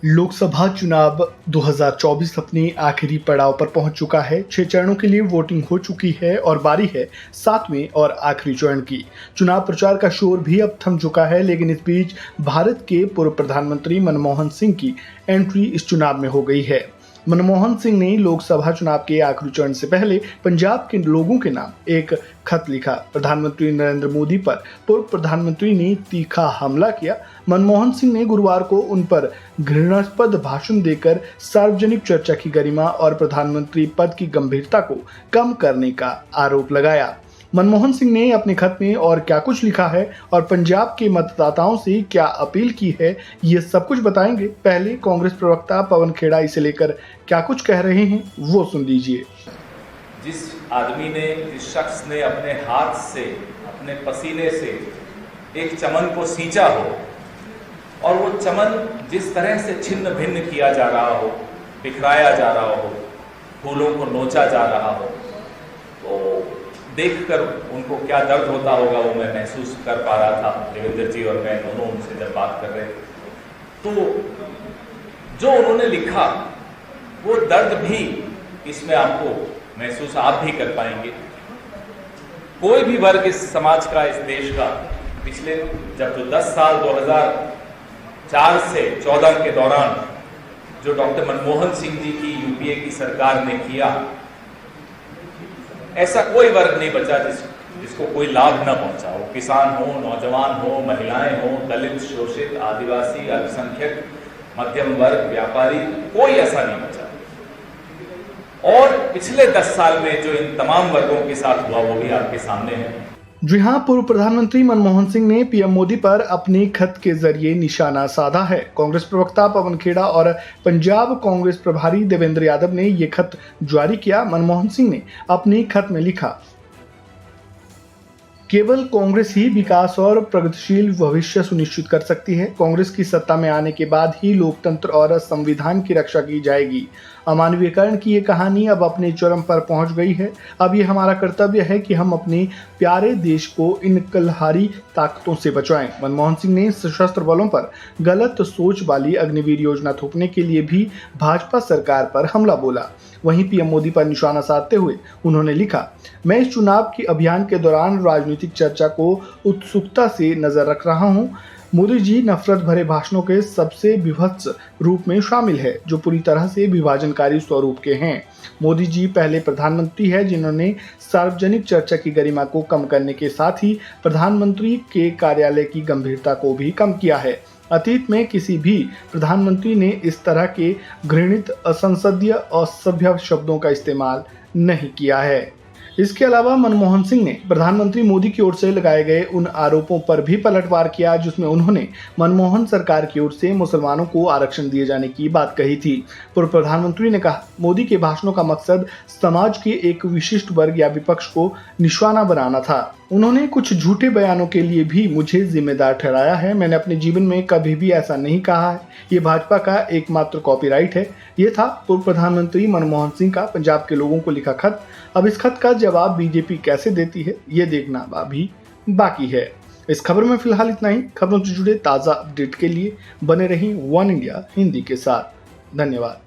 लोकसभा चुनाव 2024 अपने आखिरी पड़ाव पर पहुंच चुका है। 6 चरणों के लिए वोटिंग हो चुकी है और बारी है 7वें और आखिरी चरण की। चुनाव प्रचार का शोर भी अब थम चुका है, लेकिन इस बीच भारत के पूर्व प्रधानमंत्री मनमोहन सिंह की एंट्री इस चुनाव में हो गई है। मनमोहन सिंह ने लोकसभा चुनाव के आखिरी चरण से पहले पंजाब के लोगों के नाम एक खत लिखा। प्रधानमंत्री नरेंद्र मोदी पर पूर्व प्रधानमंत्री ने तीखा हमला किया। मनमोहन सिंह ने गुरुवार को उन पर घृणास्पद भाषण देकर सार्वजनिक चर्चा की गरिमा और प्रधानमंत्री पद की गंभीरता को कम करने का आरोप लगाया। मनमोहन सिंह ने अपने खत में और क्या कुछ लिखा है और पंजाब के मतदाताओं से क्या अपील की है, ये सब कुछ बताएंगे। पहले कांग्रेस प्रवक्ता पवन खेड़ा इसे लेकर क्या कुछ कह रहे हैं, वो सुन लीजिए। जिस आदमी ने, जिस शख्स ने अपने हाथ से, अपने पसीने से एक चमन को सींचा हो और वो चमन जिस तरह से छिन्न भिन्न किया जा रहा हो, बिखराया जा रहा हो, फूलों को नोचा जा रहा हो, तो देखकर उनको क्या दर्द होता होगा वो मैं महसूस कर पा रहा था। देवेंद्र जी और मैं दोनों उनसे जब बात कर रहे थे तो जो उन्होंने लिखा वो दर्द भी इसमें आपको महसूस आप भी कर पाएंगे। कोई भी वर्ग इस समाज का, इस देश का पिछले जब जो 10 साल 2004 से 14 के दौरान जो डॉक्टर मनमोहन सिंह जी की यूपीए की सरकार ने किया, ऐसा कोई वर्ग नहीं बचा जिसको कोई लाभ न पहुंचा हो। किसान हो, नौजवान हो, महिलाएं हो, दलित, शोषित, आदिवासी, अल्पसंख्यक, मध्यम वर्ग, व्यापारी, कोई ऐसा नहीं बचा। और पिछले 10 साल में जो इन तमाम वर्गों के साथ हुआ वो भी आपके सामने है। जी हां, पूर्व प्रधानमंत्री मनमोहन सिंह ने पीएम मोदी पर अपने खत के जरिए निशाना साधा है। कांग्रेस प्रवक्ता पवन खेड़ा और पंजाब कांग्रेस प्रभारी देवेंद्र यादव ने ये खत जारी किया। मनमोहन सिंह ने अपने खत में लिखा, केवल कांग्रेस ही विकास और प्रगतिशील भविष्य सुनिश्चित कर सकती है। कांग्रेस की सत्ता में आने के बाद ही लोकतंत्र और संविधान की रक्षा की जाएगी। अमानवीयकरण की ये कहानी अब अपने चरम पर पहुंच गई है। अब ये हमारा कर्तव्य है कि हम अपने प्यारे देश को इन कलहारी ताकतों से बचाएं। मनमोहन सिंह ने सशस्त्र बलों पर गलत सोच वाली अग्निवीर योजना थोपने के लिए भी भाजपा सरकार पर हमला बोला। वहीं पीएम मोदी पर निशाना साधते हुए उन्होंने लिखा, मैं इस चुनाव के अभियान के दौरान राजनीतिक चर्चा को उत्सुकता से नजर रख रहा हूं। मोदी जी नफरत भरे भाषणों के सबसे विभत्स रूप में शामिल है, जो पूरी तरह से विभाजनकारी स्वरूप के हैं। मोदी जी पहले प्रधानमंत्री हैं जिन्होंने सार्वजनिक चर्चा की गरिमा को कम करने के साथ ही प्रधानमंत्री के कार्यालय की गंभीरता को भी कम किया है। अतीत में किसी भी प्रधानमंत्री ने इस तरह के घृणित, असंसदीय और असभ्य शब्दों का इस्तेमाल नहीं किया है। इसके अलावा मनमोहन सिंह ने प्रधानमंत्री मोदी की ओर से लगाए गए उन आरोपों पर भी पलटवार किया जिसमें उन्होंने मनमोहन सरकार की ओर से मुसलमानों को आरक्षण दिए जाने की बात कही थी। पूर्व प्रधानमंत्री ने कहा, मोदी के भाषणों का मकसद समाज के एक विशिष्ट वर्ग या विपक्ष को निशाना बनाना था। उन्होंने कुछ झूठे बयानों के लिए भी मुझे जिम्मेदार ठहराया है। मैंने अपने जीवन में कभी भी ऐसा नहीं कहा है। ये भाजपा का एकमात्र कॉपीराइट है। ये था पूर्व प्रधानमंत्री मनमोहन सिंह का पंजाब के लोगों को लिखा खत। अब इस खत का जवाब बीजेपी कैसे देती है, ये देखना अभी बाकी है। इस खबर में फिलहाल इतना ही। खबरों से जुड़े ताज़ा अपडेट के लिए बने रहें वन इंडिया हिंदी के साथ। धन्यवाद।